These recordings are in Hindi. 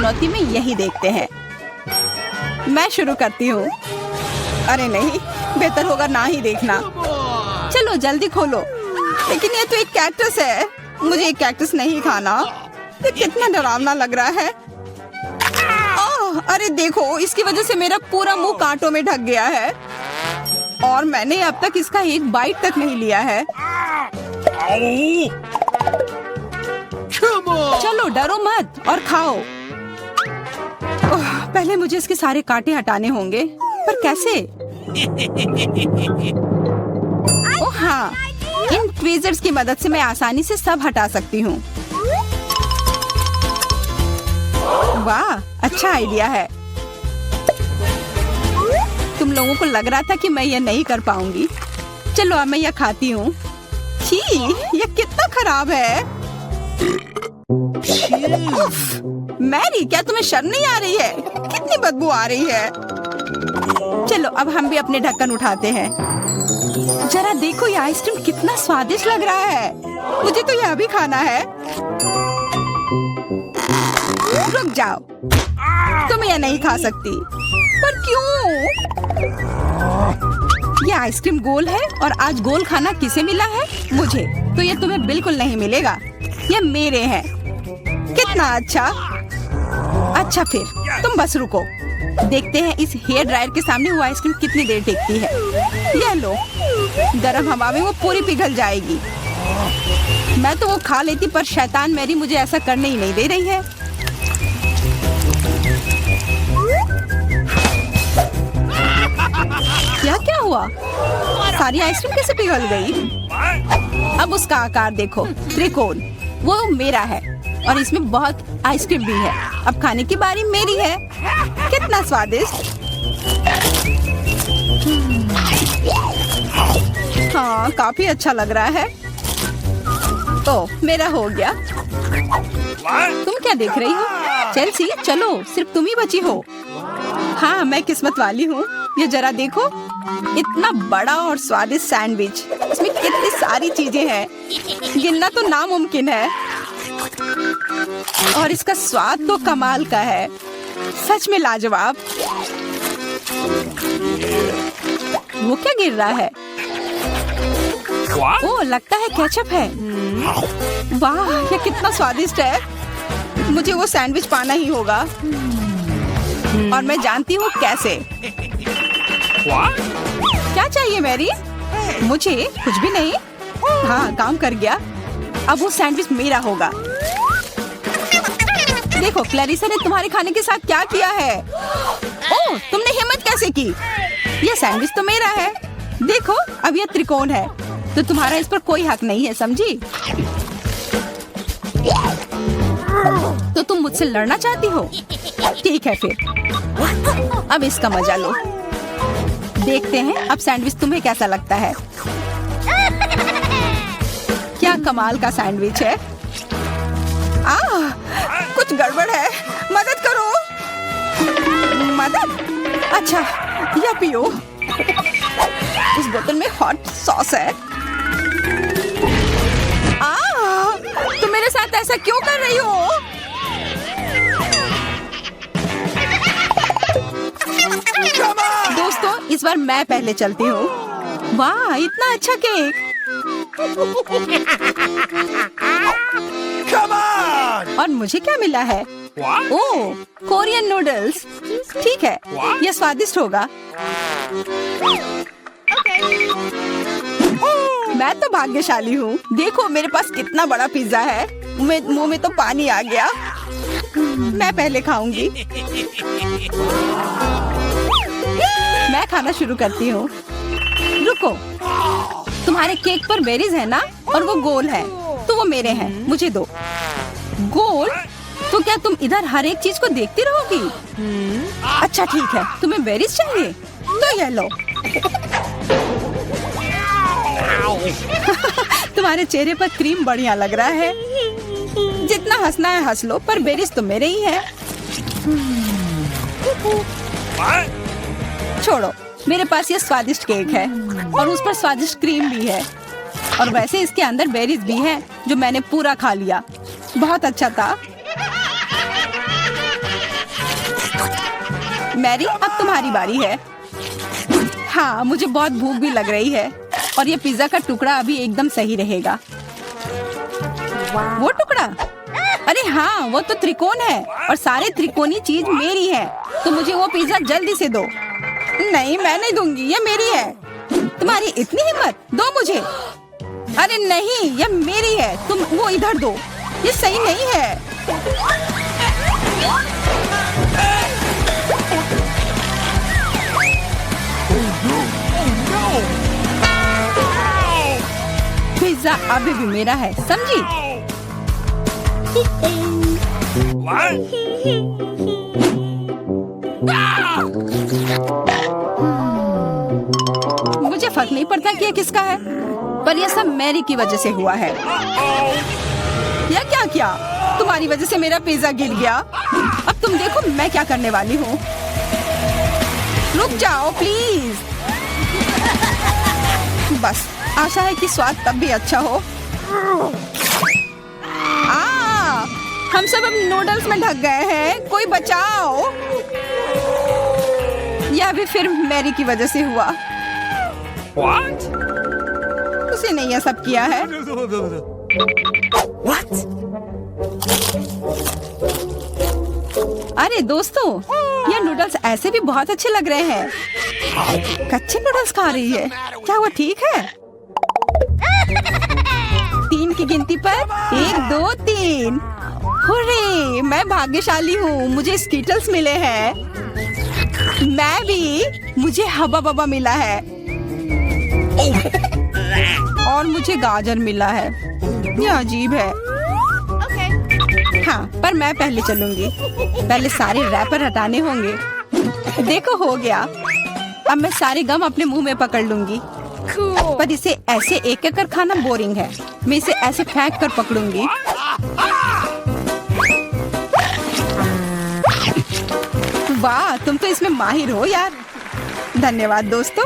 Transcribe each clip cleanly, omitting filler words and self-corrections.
चुनौती में यही देखते हैं। मैं शुरू करती हूँ। अरे नहीं, बेहतर होगा ना ही देखना। चलो जल्दी खोलो। लेकिन ये तो एक कैक्टस है, मुझे एक कैक्टस नहीं खाना। ये कितना डरावना लग रहा है। ओह, अरे देखो, इसकी वजह से मेरा पूरा मुंह कांटों में ढक गया है और मैंने अब तक इसका एक बाइट तक नहीं लिया है। चलो डरो मत और खाओ। ओह, पहले मुझे इसके सारे कांटे हटाने होंगे, पर कैसे? ओह हाँ, इन ट्वीजर्स की मदद से मैं आसानी से सब हटा सकती हूँ। वाह, अच्छा आइडिया है। तुम लोगों को लग रहा था कि मैं ये नहीं कर पाऊंगी। चलो अब मैं ये खाती हूँ। छी, ये कितना खराब है। उफ, मैरी, क्या तुम्हें शर्म नहीं आ रही है? कितनी बदबू आ रही है। चलो अब हम भी अपने ढक्कन उठाते हैं। जरा देखो, ये आइसक्रीम कितना स्वादिष्ट लग रहा है। मुझे तो यह भी खाना है। रुक जाओ, तुम यह नहीं खा सकती। पर क्यों? ये आइसक्रीम गोल है और आज गोल खाना किसे मिला है? मुझे। तो ये तुम्हें बिल्कुल नहीं मिलेगा, ये मेरे हैं। कितना अच्छा। अच्छा फिर तुम बस रुको, देखते हैं इस हेयर ड्रायर के सामने वो आइसक्रीम कितनी देर टिकती है। यह लो, गर्म हवा में वो पूरी पिघल जाएगी। मैं तो वो खा लेती, पर शैतान मैरी मुझे ऐसा करने ही नहीं दे रही है। क्या हुआ? सारी आइसक्रीम कैसे पिघल गई? अब उसका आकार देखो, त्रिकोण। वो मेरा है और इसमें बहुत आइसक्रीम भी है। अब खाने की बारी मेरी है। कितना स्वादिष्ट। हाँ, काफी अच्छा लग रहा है। तो मेरा हो गया। तुम क्या देख रही हो? चेल्सी, चलो, सिर्फ तुम ही बची हो। हाँ, मैं किस्मत वाली हूँ। ये जरा देखो, इतना बड़ा और स्वादिष्ट सैंडविच। इसमें कितनी सारी चीजें हैं, गिनना तो नामुमकिन है। और इसका स्वाद तो कमाल का है, सच में लाजवाब। वो क्या गिर रहा है? ओह, लगता है केचप है। वाह, ये कितना स्वादिष्ट है। मुझे वो सैंडविच पाना ही होगा और मैं जानती हूँ कैसे। क्या चाहिए मैरी? मुझे कुछ भी नहीं। हाँ, काम कर गया। अब वो सैंडविच मेरा होगा। देखो, क्लैरिसा ने तुम्हारे खाने के साथ क्या किया है। ओह, तुमने हिम्मत कैसे की? ये सैंडविच तो मेरा है। देखो, अब ये त्रिकोण है, तो तुम्हारा इस पर कोई हक नहीं है, समझी? तो तुम मुझसे लड़ना चाहती हो? ठीक है फिर, अब इसका मजा लो। देखते हैं अब सैंडविच तुम्हें कैसा लगता है। क्या कमाल का सैंडविच है। कुछ गड़बड़ है, मदद करो। मदद? अच्छा, यह पियो। उस बोतल में हॉट सॉस है। तुम मेरे साथ ऐसा क्यों कर रही हो? दोस्तों, इस बार मैं पहले चलती हूँ। वाह, इतना अच्छा केक। और मुझे क्या मिला है? ओह, कोरियन नूडल्स। ठीक है, यह स्वादिष्ट होगा। मैं तो भाग्यशाली हूँ। देखो, मेरे पास कितना बड़ा पिज्जा है। मुंह में तो पानी आ गया। मैं पहले खाऊंगी। मैं खाना शुरू करती हूँ। रुको, तुम्हारे केक पर बेरीज है ना, और वो गोल है, तो वो मेरे हैं। मुझे दो। गोल? तो क्या तुम इधर हर एक चीज को देखती रहोगी? अच्छा ठीक है, तुम्हें बेरीज चाहिए तो ये लो। तुम्हारे चेहरे पर क्रीम बढ़िया लग रहा है। जितना हंसना है हंस लो, पर बेरीज तो मेरे ही है। छोड़ो, मेरे पास ये स्वादिष्ट केक है और उस पर स्वादिष्ट क्रीम भी है, और वैसे इसके अंदर बेरीज भी है जो मैंने पूरा खा लिया। बहुत अच्छा था। मैरी, अब तुम्हारी बारी है। हाँ, मुझे बहुत भूख भी लग रही है और ये पिज्जा का टुकड़ा अभी एकदम सही रहेगा। वो टुकड़ा? अरे हाँ, वो तो त्रिकोण है और सारे त्रिकोणी चीज मेरी है, तो मुझे वो पिज्जा जल्दी से दो। नहीं, मैं नहीं दूंगी, ये मेरी है। तुम्हारी इतनी हिम्मत, दो मुझे। अरे नहीं, ये मेरी है, तुम वो इधर दो, ये सही नहीं है। पिज्जा अभी भी मेरा है, समझी? मुझे फर्क नहीं पड़ता कि ये किसका है, पर यह सब मैरी की वजह से हुआ है। यह क्या किया? तुम्हारी वजह से मेरा पिज्जा गिर गया। अब तुम देखो मैं क्या करने वाली हूँ। रुक जाओ प्लीज। बस, आशा है कि स्वाद तब भी अच्छा हो। हम सब अब नूडल्स में ढक गए हैं, कोई बचाओ। यह भी फिर मैरी की वजह से हुआ। What? उसे नहीं यह सब किया है। What? अरे दोस्तों, ये नूडल्स ऐसे भी बहुत अच्छे लग रहे हैं। कच्चे नूडल्स खा रही है, क्या वो ठीक है? 3 की गिनती पर 1, 2, 3। हुर्रे, मैं भाग्यशाली हूँ, मुझे स्कीटल्स मिले हैं। मैं भी, मुझे हबा बबा मिला है और मुझे गाजर मिला है। यह अजीब है। हाँ, पर मैं पहले चलूंगी। पहले सारे रैपर हटाने होंगे। देखो, हो गया। अब मैं सारे गम अपने मुंह में पकड़ लूंगी। पर इसे ऐसे एक एक कर खाना बोरिंग है। मैं इसे ऐसे फेंक कर पकड़ूंगी। वाह, तुम तो इसमें माहिर हो यार। धन्यवाद दोस्तों।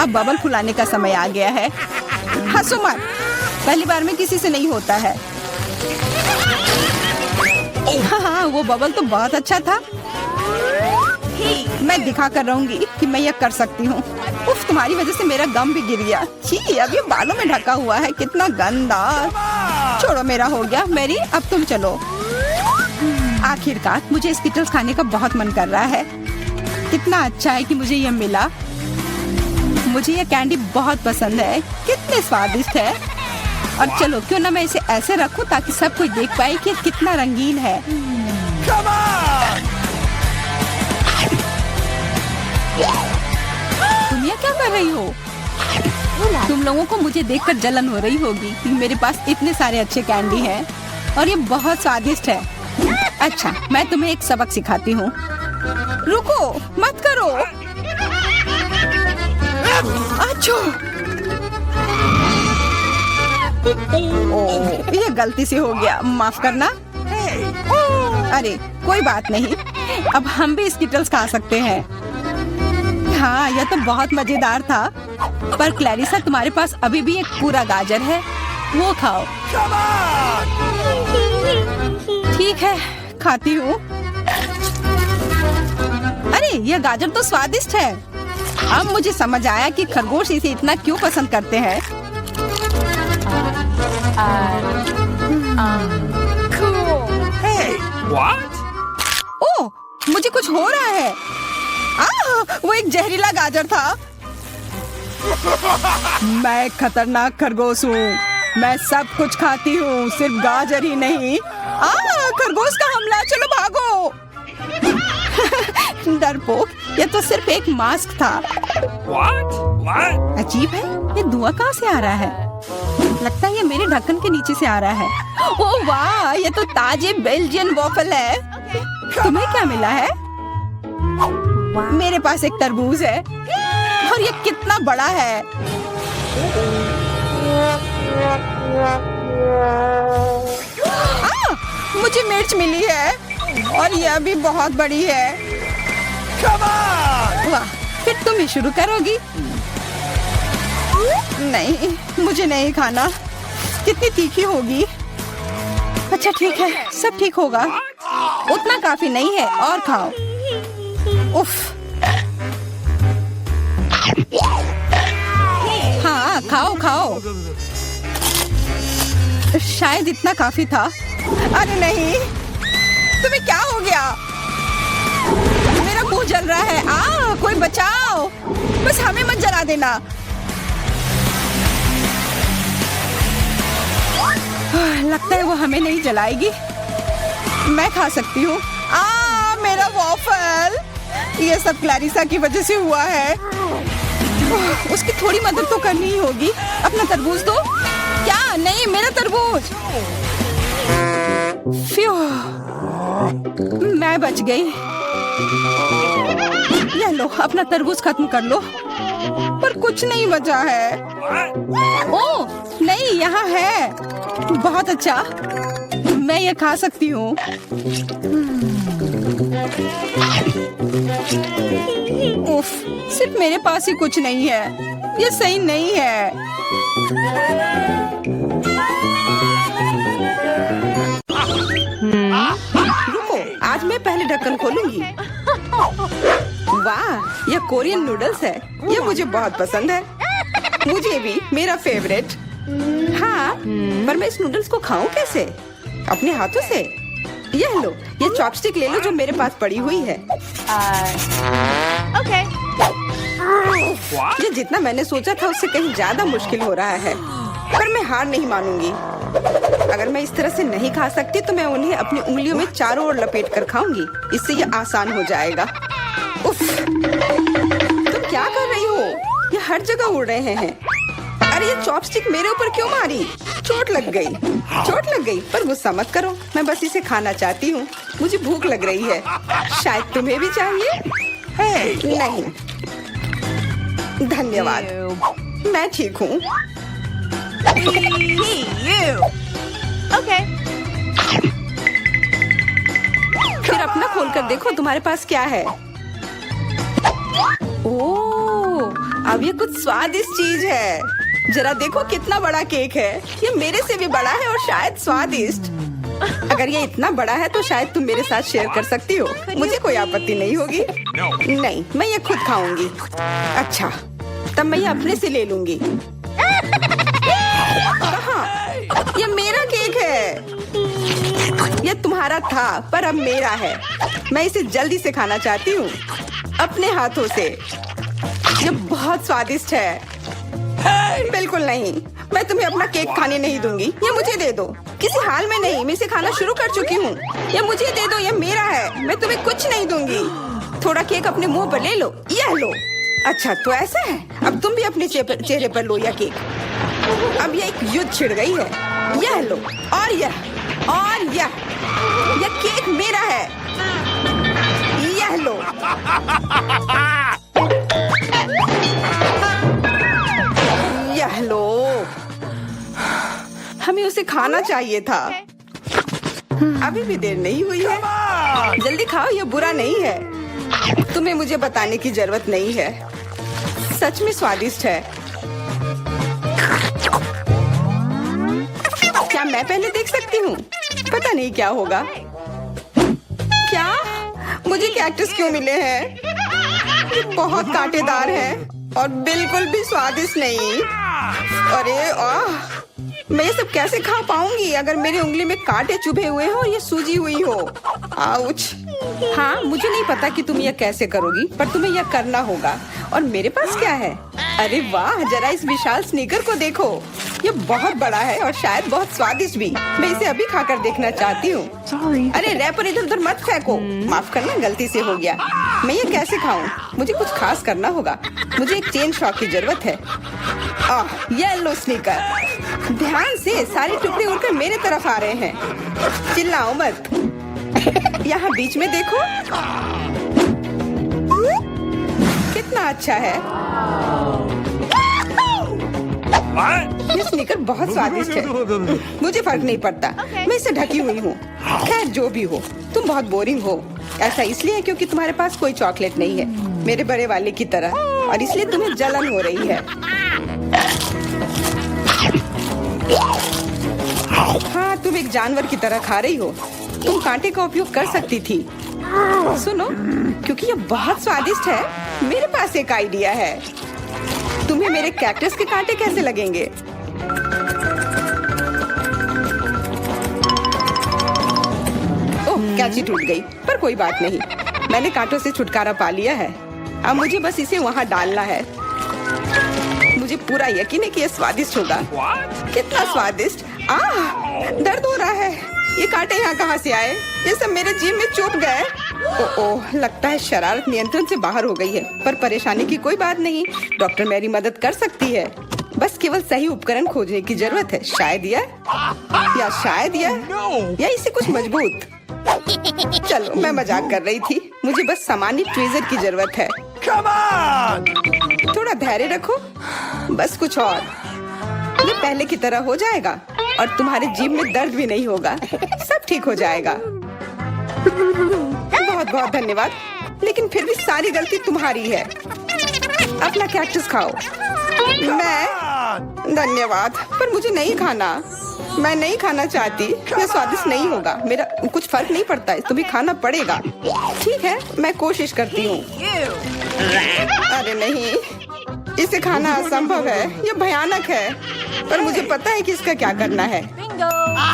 अब बबल फुलाने का समय आ गया है। हंसो मत, पहली बार में किसी से नहीं होता है। हाँ, वो बबल तो बहुत अच्छा था। मैं दिखा कर रहूंगी कि मैं यह कर सकती हूँ। उफ, तुम्हारी वजह से मेरा गम भी गिर गया। छी, अब ये बालों में ढका हुआ है, कितना गंदा। छोड़ो, मेरा हो गया। मैरी, अब तुम चलो। आखिरकार मुझे स्किटल्स खाने का बहुत मन कर रहा है। कितना अच्छा है कि मुझे यह मिला। मुझे यह कैंडी बहुत पसंद है, कितने स्वादिष्ट है। और चलो, क्यों ना मैं इसे ऐसे रखूं ताकि सब कोई देख पाए कि कितना रंगीन है। तुम ये क्या कर रही हो? तुम लोगों को मुझे देखकर जलन हो रही होगी कि मेरे पास इतने सारे अच्छे कैंडी हैं और ये बहुत स्वादिष्ट है। अच्छा, मैं तुम्हें एक सबक सिखाती हूँ। रुको, मत करो। अच्छा, ओह, ये गलती से हो गया, माफ करना। अरे कोई बात नहीं, अब हम भी स्किटल्स खा सकते हैं। हाँ, यह तो बहुत मजेदार था। पर क्लैरिसा, तुम्हारे पास अभी भी एक पूरा गाजर है, वो खाओ। ठीक है, खाती हूँ। अरे यह गाजर तो स्वादिष्ट है। अब मुझे समझ आया कि खरगोश इसे इतना क्यों पसंद करते हैं। ओह, मुझे कुछ हो रहा है। वो एक जहरीला गाजर था। मैं खतरनाक खरगोश हूँ। मैं सब कुछ खाती हूँ, सिर्फ गाजर ही नहीं। खरगोश का हमला, चलो भागो। डरपोक, ये तो सिर्फ एक मास्क था। What? अजीब है, ये धुआं कहाँ से आ रहा है? लगता है ये मेरे ढक्कन के नीचे से आ रहा है। ओह वाह, ये तो ताजे बेल्जियन वॉफल है। तुम्हें क्या मिला है? मेरे पास एक तरबूज है और ये कितना बड़ा है। मुझे मिर्च मिली है और यह भी बहुत बड़ी है। वाह, फिर तुम ही शुरू करोगी? नहीं, मुझे नहीं खाना, कितनी तीखी होगी। अच्छा ठीक है, सब ठीक होगा। उतना काफी नहीं है, और खाओ। उफ, खाओ खाओ। शायद इतना काफी था। अरे नहीं, तुम्हें क्या हो गया? मेरा मुंह जल रहा है। कोई बचाओ, बस हमें मत जला देना। लगता है वो हमें नहीं जलाएगी। मैं खा सकती हूँ। मेरा वॉफल। ये सब क्लैरिसा की वजह से हुआ है। उसकी थोड़ी मदद तो करनी ही होगी। अपना तरबूज दो। क्या? नहीं, मेरा तरबूज। फ्यू, मैं बच गई। ये लो, अपना तरबूज खत्म कर लो। पर कुछ नहीं बचा है। ओह नहीं, यहाँ है। बहुत अच्छा, मैं ये खा सकती हूँ। उफ, सिर्फ मेरे पास ही कुछ नहीं है। ये सही नहीं है। रुको, आज मैं पहले ढक्कन खोलूंगी। वाह, यह कोरियन नूडल्स है। यह मुझे बहुत पसंद है। मुझे भी, मेरा फेवरेट। हाँ, पर मैं इस नूडल्स को खाऊं कैसे? अपने हाथों से? यह लो, ये चॉपस्टिक ले लो जो मेरे पास पड़ी हुई है। ओके। ये जितना मैंने सोचा था उससे कहीं ज्यादा मुश्किल हो रहा है। पर मैं हार नहीं मानूंगी। अगर मैं इस तरह से नहीं खा सकती तो मैं उन्हें अपनी उंगलियों में चारों ओर लपेट कर खाऊंगी। इससे ये आसान हो जाएगा। उफ, तुम क्या कर रही हो? ये हर जगह उड़ रहे हैं। अरे ये चॉपस्टिक मेरे ऊपर क्यों मारी? चोट लग गई। पर गुस्सा मत करो, मैं बस इसे खाना चाहती हूँ। मुझे भूख लग रही है। शायद तुम्हें भी चाहिए? नहीं, धन्यवाद। मैं ठीक हूँ। ओके। फिर अपना खोल कर देखो तुम्हारे पास क्या है। ओह, अब ये कुछ स्वादिष्ट चीज है। जरा देखो कितना बड़ा केक है। ये मेरे से भी बड़ा है और शायद स्वादिष्ट। अगर ये इतना बड़ा है तो शायद तुम मेरे साथ शेयर कर सकती हो। मुझे कोई आपत्ति नहीं होगी। नहीं, मैं ये खुद खाऊंगी। अच्छा, तब मैं ये अपने से ले लूंगी। कहाँ? ये मेरा केक है। ये तुम्हारा था पर अब मेरा है। मैं इसे जल्दी से खाना चाहती हूँ, अपने हाथों से। ये बहुत स्वादिष्ट है। बिल्कुल नहीं, मैं तुम्हें अपना केक खाने नहीं दूंगी। ये मुझे दे दो। किसी हाल में नहीं, मैं इसे खाना शुरू कर चुकी हूँ। ये मुझे दे दो, ये मेरा है। मैं तुम्हें कुछ नहीं दूंगी। थोड़ा केक अपने मुंह पर ले लो। यह लो। अच्छा, तो ऐसा है। अब तुम भी अपने चेहरे पर लो यह केक। अब यह एक युद्ध छिड़ गई है। यह लो, और यह केक मेरा है। यह लो। यह लो। हमें उसे खाना चाहिए था। अभी भी देर नहीं हुई है। जल्दी खाओ, यह बुरा नहीं है। तुम्हें मुझे बताने की जरूरत नहीं है। सच में स्वादिष्ट है। क्या मैं पहले देख सकती हूँ? पता नहीं क्या होगा। क्या? मुझे कैक्टस क्यों मिले हैं? ये बहुत कांटेदार है और बिल्कुल भी स्वादिष्ट नहीं। अरे मैं ये सब कैसे खा पाऊंगी अगर मेरी उंगली में कांटे चुभे हुए हो और ये सूजी हुई हो। आउच। हाँ, मुझे नहीं पता कि तुम यह कैसे करोगी, पर तुम्हें यह करना होगा। और मेरे पास क्या है? अरे वाह, जरा इस विशाल स्नीकर को देखो। ये बहुत बड़ा है और शायद बहुत स्वादिष्ट भी। मैं इसे अभी खाकर देखना चाहती हूँ। अरे रैपर इधर उधर मत फेंको। माफ करना, गलती से हो गया। मैं ये कैसे खाऊं? मुझे कुछ खास करना होगा। मुझे एक चेन शॉक की जरूरत है। ये लो स्नीकर। ध्यान से, सारे टुकड़े उड़कर मेरे तरफ आ रहे हैं। चिल्लाओ मत। यहाँ बीच में देखो, कितना अच्छा है। ये स्नीकर बहुत स्वादिष्ट है। मुझे फर्क नहीं पड़ता। मैं इसे ढकी हुई हूँ। खैर, जो भी हो, तुम बहुत बोरिंग हो। ऐसा इसलिए क्योंकि तुम्हारे पास कोई चॉकलेट नहीं है, मेरे बड़े वाले की तरह, और इसलिए तुम्हें जलन हो रही है। हाँ, तुम एक जानवर की तरह खा रही हो। तुम कांटे का उपयोग कर सकती थी। सुनो, क्योंकि ये बहुत स्वादिष्ट है, मेरे पास एक आइडिया है। तुम्हें मेरे कैक्टस के कांटे कैसे लगेंगे? ओह, कैंची टूट गई, पर कोई बात नहीं, मैंने कांटों से छुटकारा पा लिया है। अब मुझे बस इसे वहाँ डालना है। मुझे पूरा यकीन है कि यह स्वादिष्ट होगा। कितना स्वादिष्ट! दर्द हो रहा है। ये कांटे यहाँ कहाँ से आए? ये सब मेरे जीभ में चुभ गए। ओह, लगता है शरारत नियंत्रण से बाहर हो गई है, पर परेशानी की कोई बात नहीं। डॉक्टर मेरी मदद कर सकती है। बस केवल सही उपकरण खोजने की जरूरत है। शायद या इसे कुछ मजबूत। चलो, मैं मजाक कर रही थी। मुझे बस सामान्य ट्वीजर की जरूरत है। थोड़ा धैर्य रखो, बस कुछ और। ये पहले की तरह हो जाएगा और तुम्हारे जीभ में दर्द भी नहीं होगा। सब ठीक हो जाएगा। बहुत बहुत धन्यवाद, लेकिन फिर भी सारी गलती तुम्हारी है। अपना कैक्टस खाओ। धन्यवाद, पर मुझे नहीं खाना। मैं नहीं खाना चाहती। यह स्वादिष्ट नहीं होगा। मेरा कुछ फर्क नहीं पड़ता है, तुम्हें खाना पड़ेगा। ठीक है, मैं कोशिश करती हूँ। अरे नहीं, इसे खाना असंभव है। यह भयानक है, पर मुझे पता है कि इसका क्या करना है।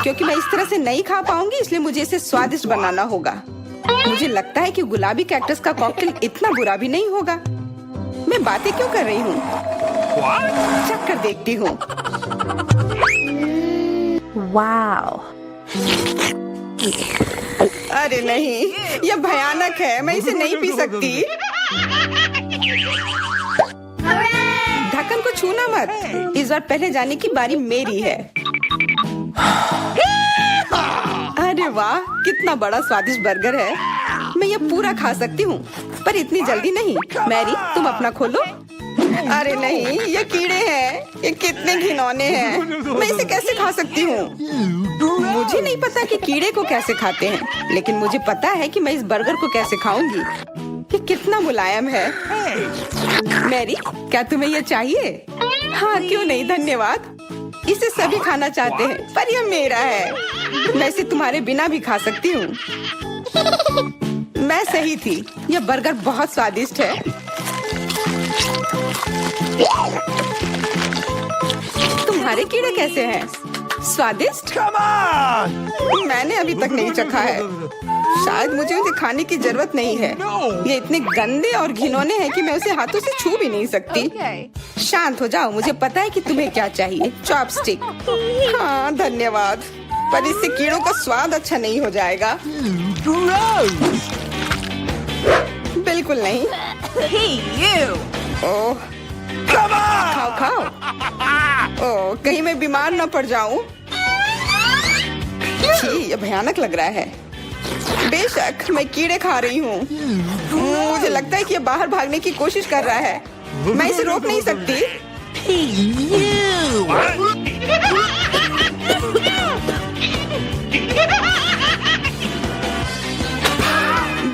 क्योंकि मैं इस तरह से नहीं खा पाऊंगी, इसलिए मुझे इसे स्वादिष्ट बनाना होगा। मुझे लगता है कि गुलाबी कैक्टस का कॉकटेल इतना बुरा भी नहीं होगा। मैं बातें क्यों कर रही हूँ? चख कर देखती हूँ। Wow. अरे नहीं, यह भयानक है। मैं इसे नहीं पी सकती। ढक्कन को छूना मत। इस बार पहले जाने की बारी मेरी है। अरे वाह, कितना बड़ा स्वादिष्ट बर्गर है। मैं ये पूरा खा सकती हूँ, पर इतनी जल्दी नहीं। मैरी, तुम अपना खोलो। अरे नहीं, ये कीड़े हैं। ये कितने घिनौने हैं। मैं इसे कैसे खा सकती हूँ? मुझे नहीं पता कि कीड़े को कैसे खाते हैं, लेकिन मुझे पता है कि मैं इस बर्गर को कैसे खाऊंगी। ये कितना मुलायम है। मैरी, क्या तुम्हें ये चाहिए? हाँ, क्यों नहीं, धन्यवाद। इसे सभी खाना चाहते हैं, पर यह मेरा है। मैं इसे तुम्हारे बिना भी खा सकती हूँ। मैं सही थी, यह बर्गर बहुत स्वादिष्ट है। तुम्हारे कीड़े कैसे हैं? स्वादिष्ट? मैंने अभी तक नहीं चखा है। शायद मुझे उसे खाने की जरूरत नहीं है। ये इतने गंदे और घिनौने हैं कि मैं उसे हाथों से छू भी नहीं सकती। शांत हो जाओ, मुझे पता है कि तुम्हें क्या चाहिए। चॉपस्टिक। हाँ, धन्यवाद, पर इससे कीड़ों का स्वाद अच्छा नहीं हो जाएगा। बिल्कुल नहीं। ओह, खाओ खाओ। ओह, कहीं मैं बीमार न पड़ जाऊं। छी, ये भयानक लग रहा है। बेशक मैं कीड़े खा रही हूँ। मुझे लगता है कि ये बाहर भागने की कोशिश कर रहा है। मैं इसे रोक नहीं सकती।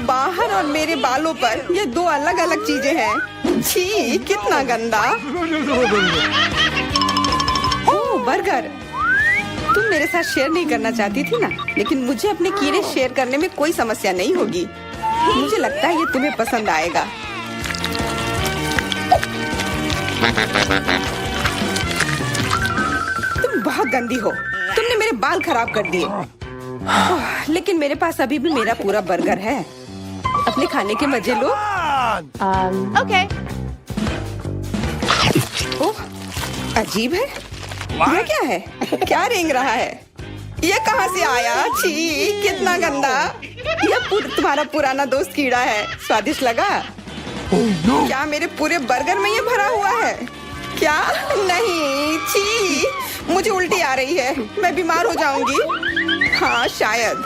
बाहर और मेरे बालों पर ये दो अलग अलग चीजें हैं। छी, कितना गंदा। ओह, बर्गर। तुम मेरे साथ शेयर नहीं करना चाहती थी ना, लेकिन मुझे अपने कीड़े शेयर करने में कोई समस्या नहीं होगी। मुझे लगता है ये तुम्हें पसंद आएगा। तुम बहुत गंदी हो। तुमने मेरे बाल खराब कर दिए। लेकिन मेरे पास अभी भी मेरा पूरा बर्गर है। अपने खाने के मजे लो। Okay. ओह, अजीब है। यह क्या है? क्या रेंग रहा है? ये कहाँ से आया? छी, कितना गंदा। यह तुम्हारा पुराना दोस्त कीड़ा है। स्वादिष्ट लगा? क्या मेरे पूरे बर्गर में ये भरा हुआ है? क्या? नहीं, छी, मुझे उल्टी आ रही है। मैं बीमार हो जाऊंगी। हाँ, शायद।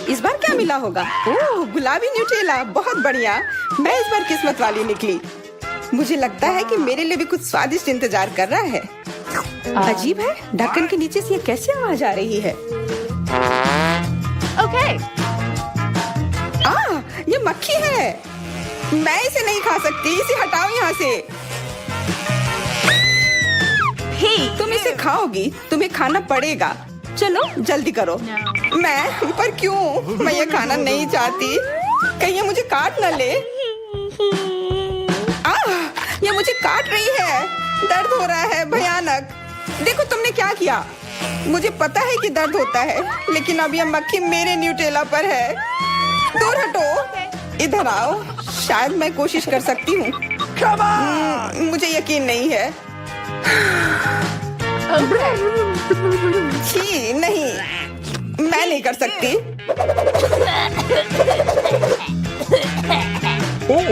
इस बार क्या मिला होगा? ओह, गुलाबी न्यूटेला, बहुत बढ़िया। मैं इस बार किस्मत वाली निकली। मुझे लगता है कि मेरे लिए भी कुछ स्वादिष्ट इंतजार कर रहा है। अजीब है, ढक्कन के नीचे से ये कैसी आवाज आ रही है? Okay. ये मक्खी है। मैं इसे नहीं खा सकती। इसे हटाओ यहाँ से। तुम इसे खाओगी, तुम्हें खाना पड़ेगा। चलो जल्दी करो। पर क्यों? मैं ये खाना नहीं चाहती। कहीं ये मुझे काट न ले। ये मुझे काट रही है। दर्द हो रहा है भयानक। देखो तुमने क्या किया। मुझे पता है कि दर्द होता है, लेकिन अब यह मक्खी मेरे न्यूटेला पर है। दूर हटो। इधर आओ। शायद मैं कोशिश कर सकती हूँ। मुझे यकीन नहीं है। छी, नहीं, मैं नहीं कर सकती।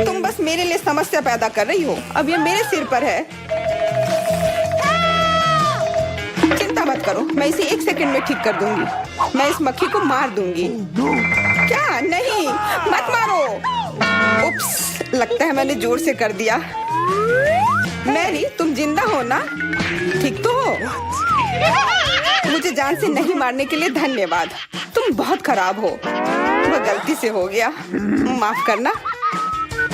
तुम बस मेरे लिए समस्या पैदा कर रही हो। अब ये मेरे सिर पर है। चिंता मत करो, मैं इसे 1 सेकंड में ठीक कर दूंगी। मैं इस मक्खी को मार दूंगी। क्या? नहीं, मत मारो। उप्स, लगता है मैंने जोर से कर दिया। मैरी, तुम जिंदा हो ना? ठीक तो हो? मुझे जान से नहीं मारने के लिए धन्यवाद। तुम बहुत खराब हो। वह गलती से हो गया, माफ करना।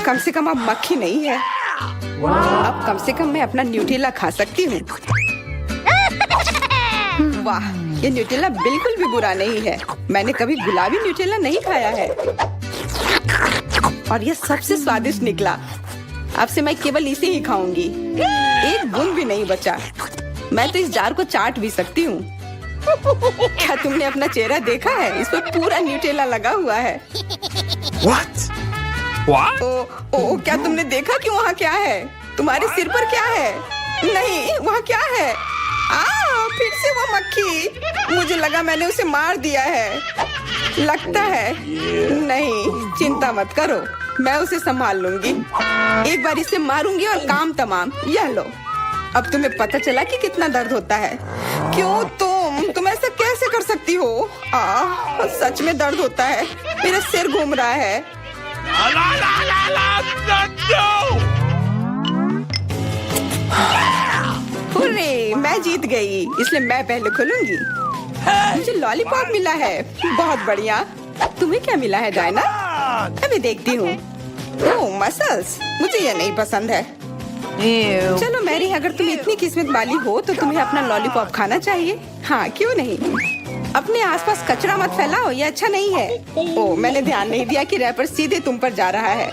कम से कम अब मक्खी नहीं है। अब कम से कम मैं अपना न्यूटेला खा सकती हूँ। वाह, ये न्यूटेला बिल्कुल भी बुरा नहीं है। मैंने कभी गुलाबी न्यूटेला नहीं खाया है और ये सबसे स्वादिष्ट निकला। अब से मैं केवल इसे ही खाऊंगी। एक बूंद भी नहीं बचा। मैं तो इस जार को चाट भी सकती हूँ। क्या तुमने अपना चेहरा देखा है? इस पर पूरा न्यूटेला लगा हुआ है। What? What? ओ, क्या तुमने देखा कि वहाँ क्या है? तुम्हारे सिर पर क्या है? नहीं, वहाँ क्या है? फिर से वो मक्खी। मुझे लगा मैंने उसे मार दिया है। लगता है नहीं। चिंता मत करो, मैं उसे संभाल लूंगी। एक बार इसे मारूंगी और काम तमाम। यह लो। अब तुम्हें पता चला कि कितना दर्द होता है। क्यों तुम ऐसा कैसे कर सकती हो? सच में दर्द होता है। मेरा सिर घूम रहा है। हुर्रे, मैं जीत गई, इसलिए मैं पहले खोलूंगी। मुझे लॉलीपॉप मिला है। बहुत बढ़िया। तुम्हें क्या मिला है डायना? अभी देखती हूँ। ओह, मसल्स। मुझे ये नहीं पसंद है। चलो मैरी, अगर तुम इतनी किस्मत वाली हो तो तुम्हें अपना लॉलीपॉप खाना चाहिए। हाँ, क्यों नहीं। अपने आसपास कचरा मत फैलाओ, ये अच्छा नहीं है। ओह, मैंने ध्यान नहीं दिया कि रैपर सीधे तुम पर जा रहा है।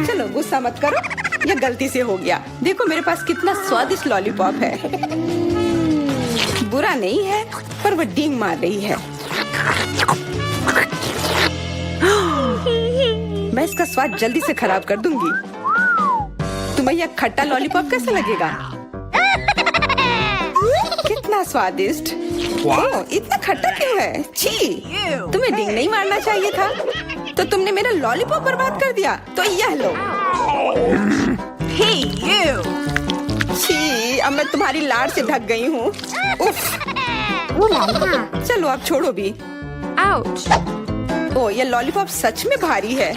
चलो गुस्सा मत करो, यह गलती से हो गया। देखो मेरे पास कितना स्वादिष्ट लॉलीपॉप है। बुरा नहीं है, पर वह डींग मार रही है। मैं इसका स्वाद जल्दी से खराब कर दूंगी। तुम्हें यह खट्टा लॉलीपॉप कैसा लगेगा? कितना स्वादिष्ट। ओह, इतना खट्टा क्यों है? छी, तुम्हें डींग नहीं मारना चाहिए था। तो तुमने मेरा लॉलीपॉप बर्बाद कर दिया। तो यह लो। छी, अब मैं तुम्हारी लाड़ से ढक गई हूँ। चलो अब छोड़ो भी। ओह, यह लॉलीपॉप सच में भारी है।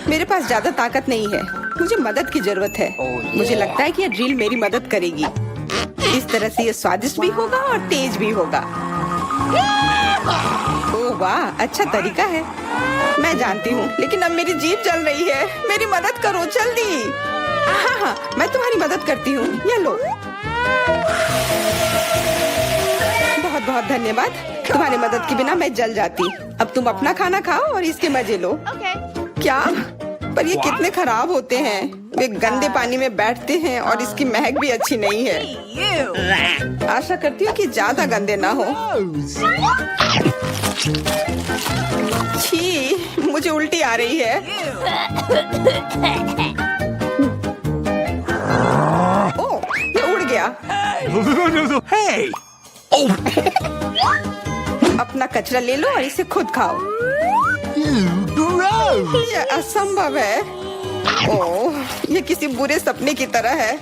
मेरे पास ज्यादा ताकत नहीं है। मुझे मदद की जरूरत है। मुझे लगता है कि यह ड्रिल मेरी मदद करेगी। इस तरह से ये स्वादिष्ट भी होगा और तेज भी होगा। ओह वाह, अच्छा तरीका है। मैं जानती हूँ, लेकिन अब मेरी जीभ जल रही है। मेरी मदद करो जल्दी। हाँ, मैं तुम्हारी मदद करती हूँ। ये लो। बहुत बहुत धन्यवाद। तुम्हारी मदद के बिना मैं जल जाती। अब तुम अपना खाना खाओ और इसके मजे लो। क्या? पर ये कितने खराब होते हैं। वे गंदे पानी में बैठते हैं और इसकी महक भी अच्छी नहीं है। आशा करती हूँ कि ज्यादा गंदे ना हो। छी, मुझे उल्टी आ रही है। ओह, ये उड़ गया। Hey! अपना कचरा ले लो और इसे खुद खाओ। ये असंभव है। ओह, ये किसी बुरे सपने की तरह है।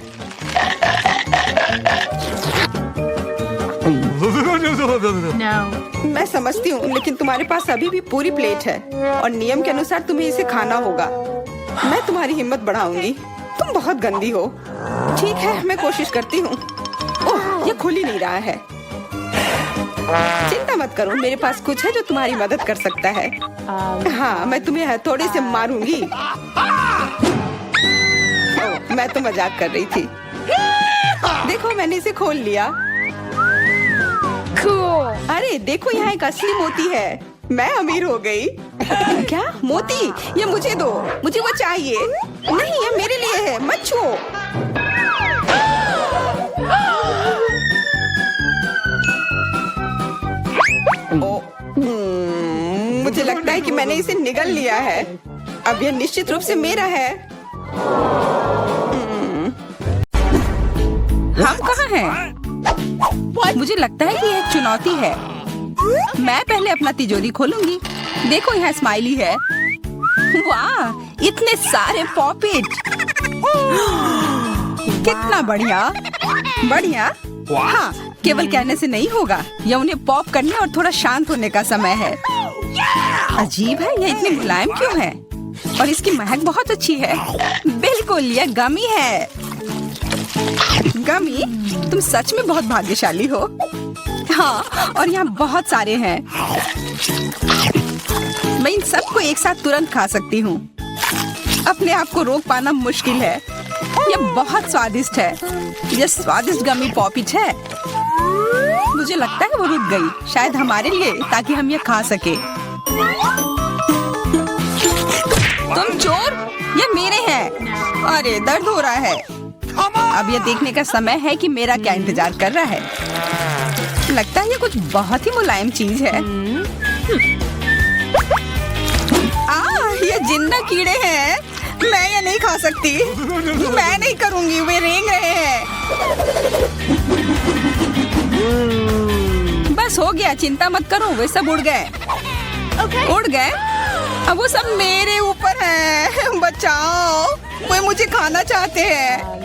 मैं समझती हूँ, लेकिन तुम्हारे पास अभी भी पूरी प्लेट है और नियम के अनुसार तुम्हें इसे खाना होगा। मैं तुम्हारी हिम्मत बढ़ाऊंगी। तुम बहुत गंदी हो। ठीक है, मैं कोशिश करती हूँ। ओह, ये खुल ही नहीं रहा है। चिंता मत करो, मेरे पास कुछ है जो तुम्हारी मदद कर सकता है। हाँ, मैं तुम्हें हथौड़े से मारूंगी। ओह, मैं तो मजाक कर रही थी। देखो, मैंने इसे खोल लिया। अरे देखो, यहाँ एक असली मोती है। मैं अमीर हो गई। क्या मोती? ये मुझे दो, मुझे वो चाहिए। नहीं, ये मेरे लिए है, मत छुओ। मुझे लगता है कि मैंने इसे निगल लिया है। अब यह निश्चित रूप से मेरा है। हम कहाँ हैं? मुझे लगता है कि यह एक चुनौती है। मैं पहले अपना तिजोरी खोलूंगी। देखो, यहाँ स्माइली है। वाह, इतने सारे पॉपिट। कितना बढ़िया। बढ़िया। हाँ, केवल कहने से नहीं होगा। यह उन्हें पॉप करने और थोड़ा शांत होने का समय है। अजीब है, यह इतनी मुलायम क्यों है? और इसकी महक बहुत अच्छी है। बिल्कुल, यह गमी है। गमी, तुम सच में बहुत भाग्यशाली हो। हाँ, और यहाँ बहुत सारे हैं। मैं इन सबको एक साथ तुरंत खा सकती हूँ। अपने आप को रोक पाना मुश्किल है। यह बहुत स्वादिष्ट है। यह स्वादिष्ट गमी पॉपिट है। मुझे लगता है वो रुक गई, शायद हमारे लिए, ताकि हम यह खा सके। तुम चोर, ये मेरे हैं। अरे, दर्द हो रहा है। अब यह देखने का समय है कि मेरा क्या इंतजार कर रहा है। लगता है ये कुछ बहुत ही मुलायम चीज है। ये जिंदा कीड़े हैं। मैं ये नहीं खा सकती। मैं नहीं करूंगी, वे रेंग रहे हैं। बस हो गया, चिंता मत करो, वे सब उड़ गए। उड़ गए? अब वो सब मेरे ऊपर है। बचाओ, वे मुझे खाना चाहते हैं।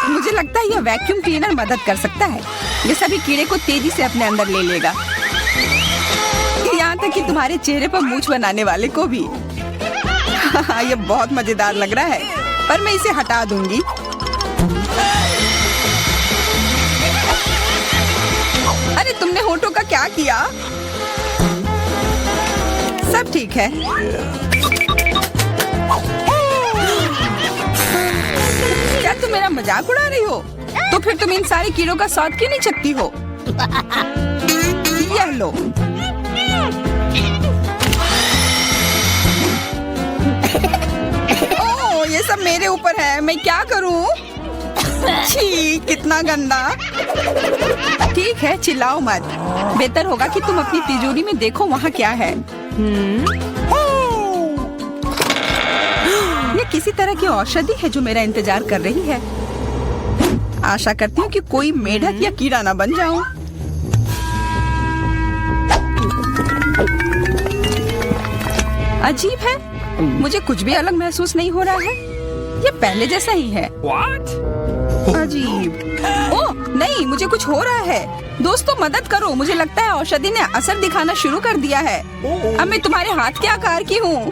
मुझे लगता है यह वैक्यूम क्लीनर मदद कर सकता है। ये सभी कीड़े को तेजी से अपने अंदर ले लेगा, यहाँ तक कि तुम्हारे चेहरे पर मूंछ बनाने वाले को भी। यह बहुत मजेदार लग रहा है, पर मैं इसे हटा दूंगी। अरे, तुमने होठों का क्या किया? सब ठीक है। क्या तुम मेरा मजाक उड़ा रही हो? तो फिर तुम इन सारे कीड़ों का स्वाद क्यों नहीं चखती हो? यह लो। ओह, ये सब मेरे ऊपर है। मैं क्या करूं? छी, कितना गंदा। ठीक है, चिल्लाओ मत। बेहतर होगा कि तुम अपनी तिजोरी में देखो वहाँ क्या है। ये किसी तरह की औषधि है जो मेरा इंतजार कर रही है। आशा करती हूँ कि कोई मेढक या कीड़ा ना बन जाऊं। अजीब है, मुझे कुछ भी अलग महसूस नहीं हो रहा है। ये पहले जैसा ही है। What? अजीब। ओह नहीं, मुझे कुछ हो रहा है। दोस्तों, मदद करो। मुझे लगता है औषधि ने असर दिखाना शुरू कर दिया है। अब मैं तुम्हारे हाथ के आकार की हूँ।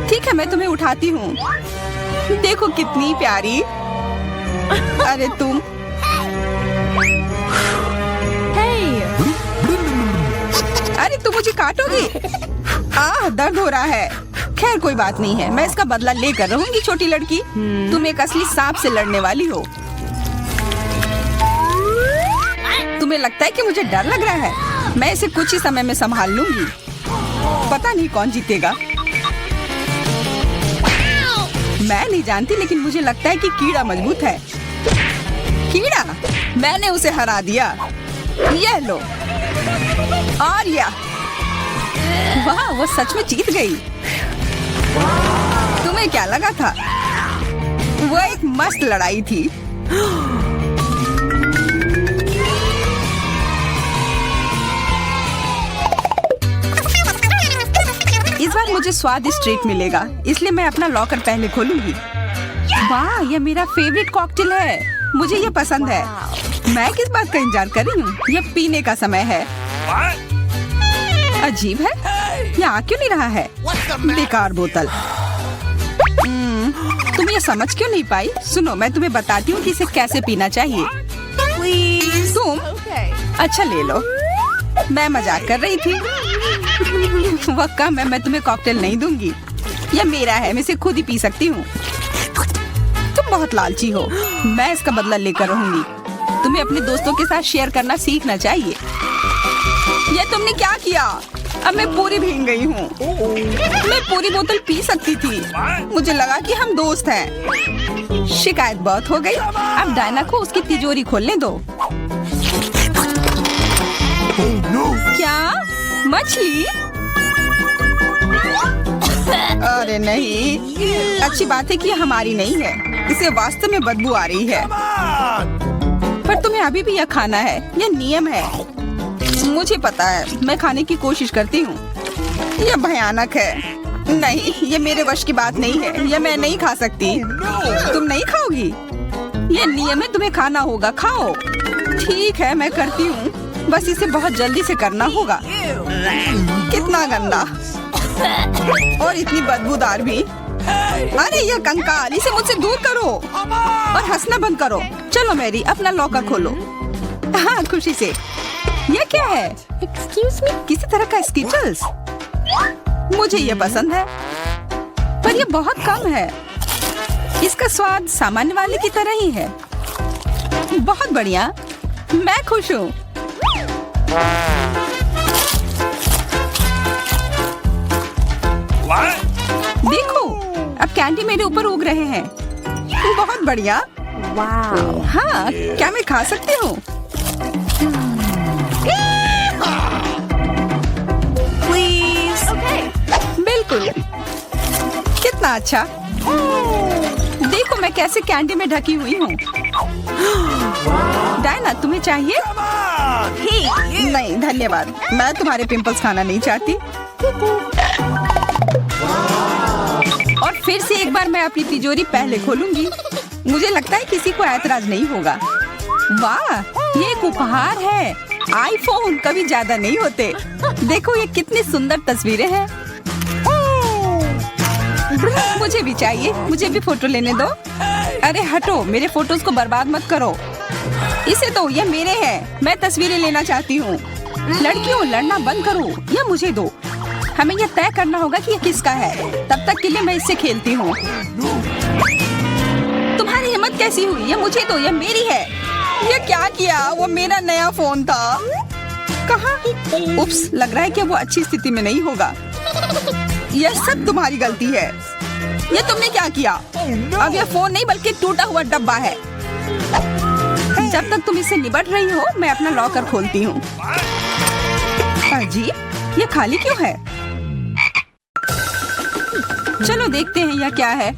ठीक है, मैं तुम्हें उठाती हूँ। देखो कितनी प्यारी। अरे तुम। अरे तुम मुझे काटोगी? दर्द हो रहा है। खैर कोई बात नहीं है, मैं इसका बदला लेकर रहूंगी। छोटी लड़की, तुम एक असली सांप से लड़ने वाली हो। तुम्हें लगता है कि मुझे डर लग रहा है? मैं इसे कुछ ही समय में संभाल लूंगी। पता नहीं कौन जीतेगा। मैं नहीं जानती, लेकिन मुझे लगता है कि कीड़ा मजबूत है। कीड़ा, मैंने उसे हरा दिया। यह लो। और यह, वाह, वो सच में जीत गई। तुम्हें क्या लगा था? वो एक मस्त लड़ाई थी। इस बार मुझे स्वादिष्ट ट्रीट मिलेगा, इसलिए मैं अपना लॉकर पहले खोलूंगी। वाह, यह मेरा फेवरेट कॉकटेल है। मुझे यह पसंद है। मैं किस बात का इंतजार कर रही हूँ? यह पीने का समय है। अजीब है, यह आ क्यों नहीं रहा है? बेकार बोतल। तुम ये समझ क्यों नहीं पाई? सुनो, मैं तुम्हें बताती हूँ कि इसे कैसे पीना चाहिए। तुम अच्छा ले लो। मैं मजाक कर रही थी। वह कम है, मैं तुम्हें कॉकटेल नहीं दूंगी। यह मेरा है, मैं इसे खुद ही पी सकती हूँ। तुम बहुत लालची हो। मैं इसका बदला लेकर रहूंगी। तुम्हें अपने दोस्तों के साथ शेयर करना सीखना चाहिए। यह तुमने क्या किया? अब मैं पूरी भीग गई हूँ। मैं पूरी बोतल पी सकती थी। मुझे लगा कि हम दोस्त हैं। शिकायत बहुत हो गई। अब डायना को उसकी तिजोरी खोलने दो। क्या मछली? अरे नहीं, अच्छी बात है कि ये हमारी नहीं है। इसे वास्तव में बदबू आ रही है। पर तुम्हें अभी भी यह खाना है, यह नियम है। मुझे पता है, मैं खाने की कोशिश करती हूँ। यह भयानक है। नहीं, ये मेरे वश की बात नहीं है। यह मैं नहीं खा सकती। तुम नहीं खाओगी? यह नियम है, तुम्हें खाना होगा। खाओ। ठीक है, मैं करती हूँ। बस इसे बहुत जल्दी से करना होगा। कितना गंदा और इतनी बदबूदार भी। अरे यह कंकाल, इसे मुझसे दूर करो और हंसना बंद करो। चलो मैरी, अपना लॉकर खोलो। हाँ, खुशी से। यह क्या है? Excuse me? किसी तरह का स्किटल्स। मुझे ये पसंद है, पर यह बहुत कम है। इसका स्वाद सामान्य वाले की तरह ही है। बहुत बढ़िया, मैं खुश हूँ। देखो, अब कैंडी मेरे ऊपर उग रहे हैं। बहुत बढ़िया। Wow. हाँ, क्या मैं खा सकती हूँ? Please. Okay. बिल्कुल। कितना अच्छा। देखो मैं कैसे कैंडी में ढकी हुई हूँ। डायना, तुम्हें चाहिए? नहीं धन्यवाद, मैं तुम्हारे पिंपल्स खाना नहीं चाहती। और फिर से एक बार मैं अपनी तिजोरी पहले खोलूंगी। मुझे लगता है किसी को ऐतराज नहीं होगा। वाह, ये एक उपहार है। आईफोन कभी ज्यादा नहीं होते। देखो ये कितनी सुंदर तस्वीरें हैं। मुझे भी चाहिए, मुझे भी फोटो लेने दो। अरे हटो, मेरे फोटोज को बर्बाद मत करो। इसे दो, ये मेरे हैं। मैं तस्वीरें लेना चाहती हूँ। लड़कियों, लड़ना बंद करो, यह मुझे दो। हमें यह तय करना होगा कि यह किसका है। तब तक के लिए मैं इससे खेलती हूँ। तुम्हारी हिम्मत कैसी हुई? यह मुझे दो, यह मेरी है। यह क्या किया? वो मेरा नया फोन था। कहाँ? उप्स, लग रहा है कि वो अच्छी स्थिति में नहीं होगा। यह सब तुम्हारी गलती है। ये तुमने क्या किया? अब यह फोन नहीं बल्कि टूटा हुआ डब्बा है। जब तक तुम इससे निपट रही हो, मैं अपना लॉकर खोलती हूँ। अजीब, ये खाली क्यों है? चलो देखते हैं यह क्या है।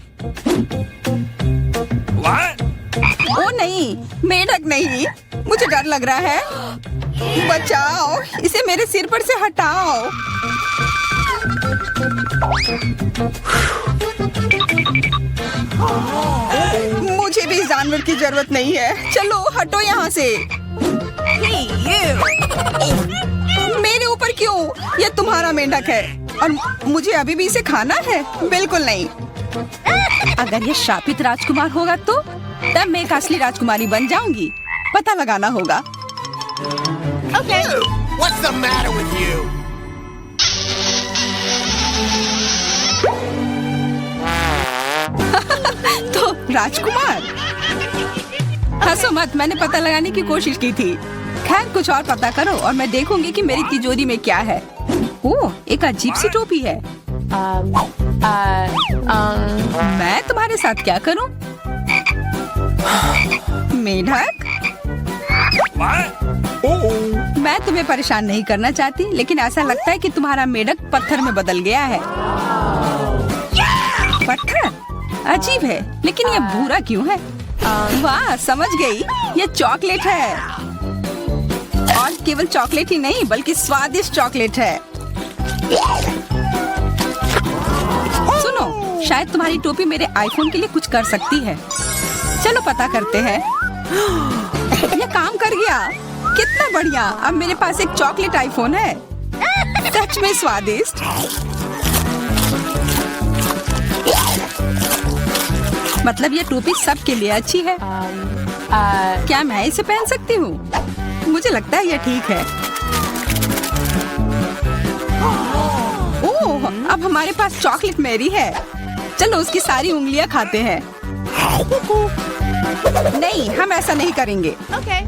ओ नहीं, मेढक नहीं। मुझे डर लग रहा है। बचाओ, इसे मेरे सिर पर से हटाओ। मुझे भी इस जानवर की जरूरत नहीं है। चलो हटो यहाँ से। मेरे ऊपर क्यों? यह तुम्हारा मेंढक है और मुझे अभी भी इसे खाना है? बिल्कुल नहीं। अगर ये शापित राजकुमार होगा तो तब मैं एक असली राजकुमारी बन जाऊंगी। पता लगाना होगा। Okay. What's the matter with you? तो राजकुमार, हंसो मत, मैंने पता लगाने की कोशिश की थी। खैर कुछ और पता करो और मैं देखूंगी कि मेरी तिजोरी में क्या है। ओह, एक अजीब सी टोपी है। मैं तुम्हारे साथ क्या करूं? मेढक, मैं तुम्हें परेशान नहीं करना चाहती, लेकिन ऐसा लगता है कि तुम्हारा मेढक पत्थर में बदल गया है। पत्थर? अजीब है, लेकिन ये भूरा क्यों है? वाह, समझ गई, ये चॉकलेट है। और केवल चॉकलेट ही नहीं बल्कि स्वादिष्ट चॉकलेट है। सुनो, शायद तुम्हारी टोपी मेरे आईफोन के लिए कुछ कर सकती है। चलो पता करते हैं। ये काम कर गया। कितना बढ़िया, अब मेरे पास एक चॉकलेट आईफोन है। सच में स्वादिष्ट। मतलब ये टोपी सबके लिए अच्छी है। क्या मैं इसे पहन सकती हूँ? मुझे लगता है ये ठीक है। ओह, अब हमारे पास चॉकलेट मैरी है। चलो उसकी सारी उंगलियां खाते हैं। नहीं, हम ऐसा नहीं करेंगे। Okay.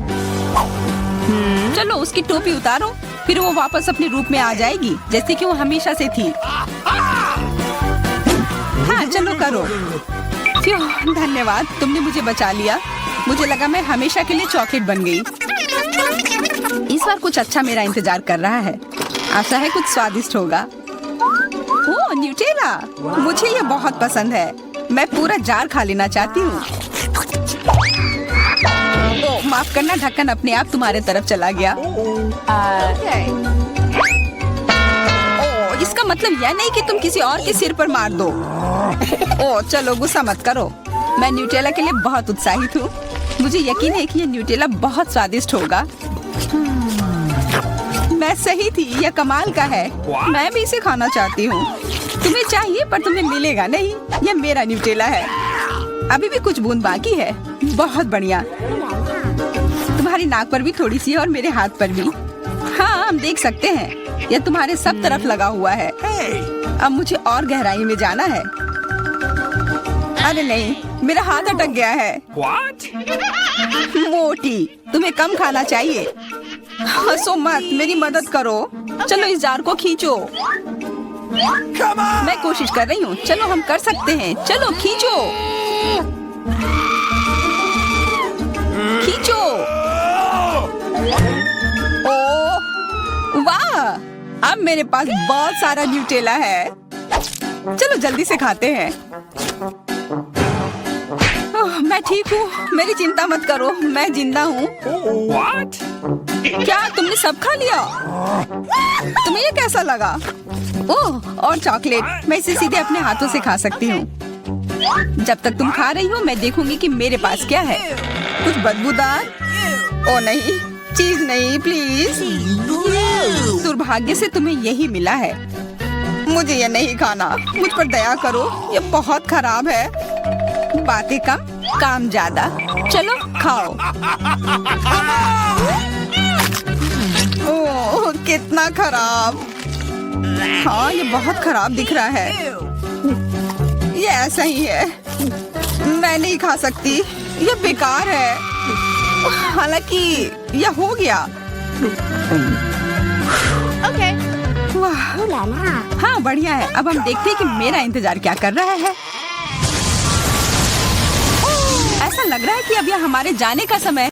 चलो उसकी टोपी उतारो। फिर वो वापस अपने रूप में आ जाएगी जैसे कि वो हमेशा से थी। हाँ चलो करो। फ्यू, धन्यवाद, तुमने मुझे बचा लिया। मुझे लगा मैं हमेशा के लिए चॉकलेट बन गई। इस बार कुछ अच्छा मेरा इंतजार कर रहा है। आशा है कुछ स्वादिष्ट होगा। ओह न्यूटेला, मुझे ये बहुत पसंद है। मैं पूरा जार खा लेना चाहती हूँ। ओह माफ करना, ढक्कन अपने आप तुम्हारे तरफ चला गया। ओह इसका मतलब यह नहीं कि तुम किसी और के सिर पर मार दो। ओह चलो गुस्सा मत करो। मैं न्यूटेला के लिए बहुत उत्साहित हूँ। मुझे यकीन है कि यह न्यूटेला बहुत स्वादिष्ट होगा। मैं सही थी, यह कमाल का है। मैं भी इसे खाना चाहती हूँ। तुम्हें चाहिए पर तुम्हें मिलेगा नहीं। यह मेरा न्यूटेला है। अभी भी कुछ बूंद बाकी है। बहुत बढ़िया। तुम्हारी नाक पर भी थोड़ी सी है और मेरे हाथ पर भी। हाँ हम देख सकते हैं, यह तुम्हारे सब तरफ लगा हुआ है। अब मुझे और गहराई में जाना है। अरे नहीं, मेरा हाथ अटक गया है। What? मोटी, तुम्हें कम खाना चाहिए। हंसो मत, मेरी मदद करो। चलो इस जार को खींचो। Come on! मैं कोशिश कर रही हूँ। चलो हम कर सकते हैं। चलो खींचो खींचो। ओह वाह, अब मेरे पास बहुत सारा न्यूटेला है। चलो जल्दी से खाते हैं। ओह, मैं ठीक हूँ, मेरी चिंता मत करो, मैं जिंदा हूँ। What? क्या तुमने सब खा लिया? तुम्हें ये कैसा लगा? ओह और चॉकलेट, मैं इसे सीधे अपने हाथों से खा सकती हूँ। जब तक तुम खा रही हो मैं देखूंगी कि मेरे पास क्या है। कुछ बदबूदार? ओ नहीं, चीज नहीं प्लीज। दुर्भाग्य से तुम्हें यही मिला है। मुझे ये नहीं खाना, मुझ पर दया करो, ये बहुत खराब है। बातें कम काम ज्यादा। चलो खाओ। ओह कितना खराब। हाँ ये बहुत खराब दिख रहा है। ये ऐसा ही है, मैं नहीं खा सकती, ये बेकार है। हालांकि यह हो गया। Okay. वाह Ooh la la. हाँ बढ़िया है। अब हम देखते हैं कि मेरा इंतजार क्या कर रहा है। ऐसा लग रहा है कि अब यह हमारे जाने का समय